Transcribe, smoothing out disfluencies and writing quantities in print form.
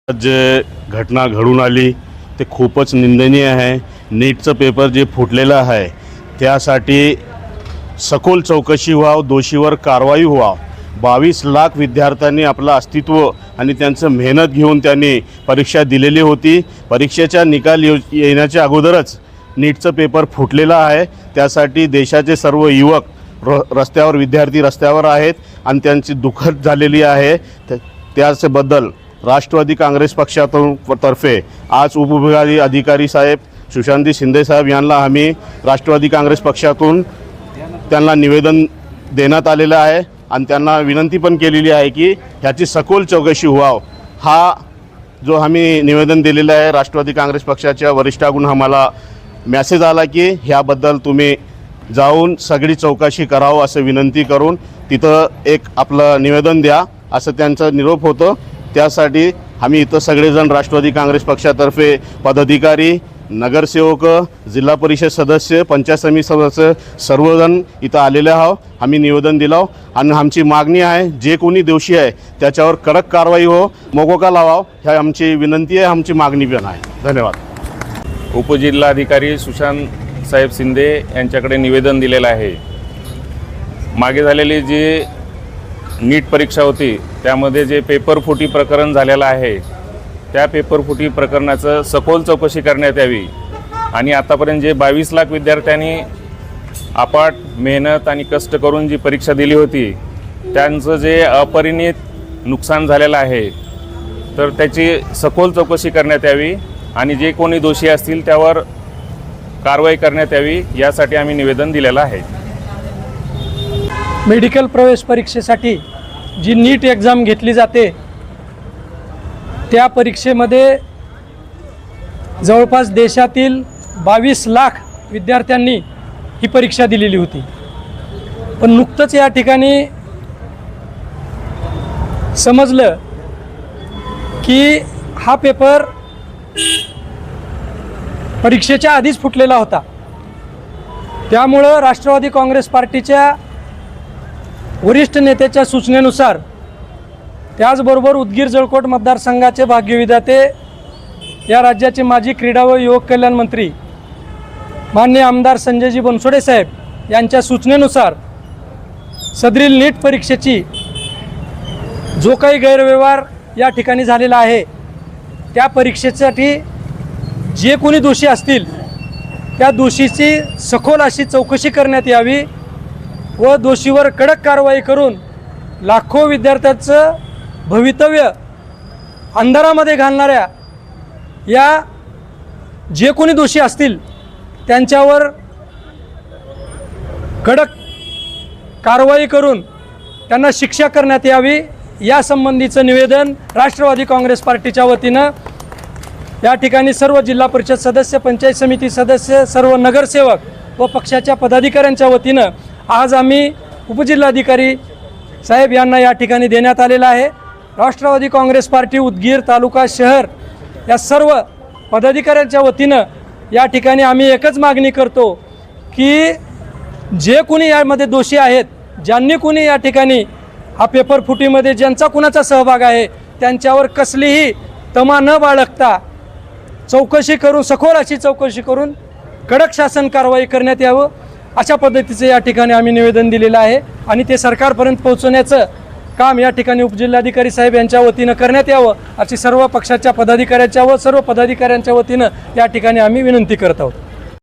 जे घटना घडून आली ते खूपच निंदनीय आहे। नीटचं पेपर जे फुटलेलं आहे त्यासाठी सखोल चौकशी व्हाव, दोषीवर कारवाई व्हाव। 22 लाख विद्यार्थ्यांनी आपलं अस्तित्व आणि त्यांचं मेहनत घेऊन त्यांनी परीक्षा दिलेली होती। परीक्षेचा निकाल येण्याच्या अगोदरच नीटचं पेपर फुटलेला आहे। त्यासाठी देशाचे सर्व युवक रस्त्यावर, विद्यार्थी रस्त्यावर आहेत आणि त्यांची दुःखद झालेली आहे। त्याबद्दल राष्ट्रवादी काँग्रेस पक्षातर्फे आज उपविभागीय अधिकारी साहेब सुशांत शिंदे साहेब यांना आम्ही राष्ट्रवादी काँग्रेस पक्षातून त्यांना निवेदन देण्यात आलेलं आहे आणि त्यांना विनंती पण केलेली आहे की ह्याची सखोल चौकशी व्हाव। हा जो आम्ही निवेदन दिलेलं आहे राष्ट्रवादी काँग्रेस पक्षाच्या वरिष्ठांकडून आम्हाला मेसेज आला की ह्याबद्दल तुम्ही जाऊन सगळी चौकशी करावं असं विनंती करून तिथं एक आपलं निवेदन द्या असं त्यांचा निरोप होतो। त्यासाठी आम्ही इथं सगळेजण राष्ट्रवादी काँग्रेस पक्षातर्फे पदाधिकारी, नगरसेवक, जिल्हा परिषद सदस्य, पंचायत समिती सदस्य सर्वजण इथं आलेले आहोत। आम्ही निवेदन दिलं आणि आमची मागणी आहे जे कोणी दोषी आहे त्याच्यावर कडक कारवाई हो, मोकोका लावाव, ही आमची विनंती आहे, आमची मागणी पण आहे। धन्यवाद। उपजिल्हाधिकारी सुशांत साहेब शिंदे यांच्याकडे निवेदन दिलेलं आहे। मागे झालेली जी नीट परीक्षा होती त्यामध्ये जे पेपर फुटी प्रकरण झालेलं आहे त्या पेपर फुटी प्रकरणाचं सखोल चौकशी करण्यात यावी आणि आतापर्यंत जे 22 लाख विद्यार्थ्यांनी अपाट मेहनत आणि कष्ट करून जी परीक्षा दिली होती त्यांचं जे अपरिमित नुकसान झालेलं आहे तर त्याची सखोल चौकशी करण्यात यावी आणि जे कोणी दोषी असतील त्यावर कारवाई करण्यात यावी यासाठी आम्ही निवेदन दिलेलं आहे। मेडिकल प्रवेश परीक्षेसाठी जी नीट एक्झाम घेतली जाते त्या परीक्षेमध्ये जवळपास देशातील 22 लाख विद्यार्थ्यांनी ही परीक्षा दिलेली होती। पण नुकतंच या ठिकाणी समजलं की हा पेपर परीक्षेच्या आधीच फुटलेला होता। त्यामुळं राष्ट्रवादी काँग्रेस पार्टीच्या वरिष्ठ नेत्याच्या सूचनेनुसार त्याचबरोबर उदगीर जळकोट मतदारसंघाचे भाग्यविधाते या राज्याचे माजी क्रीडा व युवक कल्याण मंत्री माननीय आमदार संजयजी बनसोडे साहेब यांच्या सूचनेनुसार सदरील नीट परीक्षेची जो काही गैरव्यवहार या ठिकाणी झालेला आहे त्या परीक्षेसाठी जे कोणी दोषी असतील त्या दोषीची सखोल अशी चौकशी करण्यात यावी व दोषीवर कडक कारवाई करून लाखो विद्यार्थ्यांचं भवितव्य अंधारामध्ये घालणाऱ्या या जे कोणी दोषी असतील त्यांच्यावर कडक कारवाई करून त्यांना शिक्षा करण्यात यावी यासंबंधीचं निवेदन राष्ट्रवादी काँग्रेस पार्टीच्या वतीनं या ठिकाणी सर्व जिल्हा परिषद सदस्य, पंचायत समिती सदस्य, सर्व नगरसेवक व पक्षाच्या पदाधिकाऱ्यांच्या वतीनं आज आम्ही उपजिल्हाधिकारी साहेब यांना या ठिकाणी देण्यात आलेला आहे। राष्ट्रवादी काँग्रेस पार्टी उदगीर तालुका शहर या सर्व पदाधिकाऱ्यांच्या वतीनं या ठिकाणी आम्ही एकच मागणी करतो की जे कोणी यामध्ये दोषी आहेत, ज्यांनी कोणी या ठिकाणी हा पेपर फुटीमध्ये ज्यांचा कुणाचा सहभाग आहे त्यांच्यावर कसलीही तमा न बाळगता चौकशी करून, सखोल अशी चौकशी करून कडक शासन कारवाई करण्यात यावं अशा पद्धतीचं या ठिकाणी आम्ही निवेदन दिलेलं आहे आणि ते सरकारपर्यंत पोहोचवण्याचं काम या ठिकाणी उपजिल्हाधिकारी साहेब यांच्या वतीनं करण्यात यावं अशी सर्व पक्षाच्या पदाधिकाऱ्यांच्या व सर्व पदाधिकाऱ्यांच्या वतीनं या ठिकाणी आम्ही विनंती करत आहोत।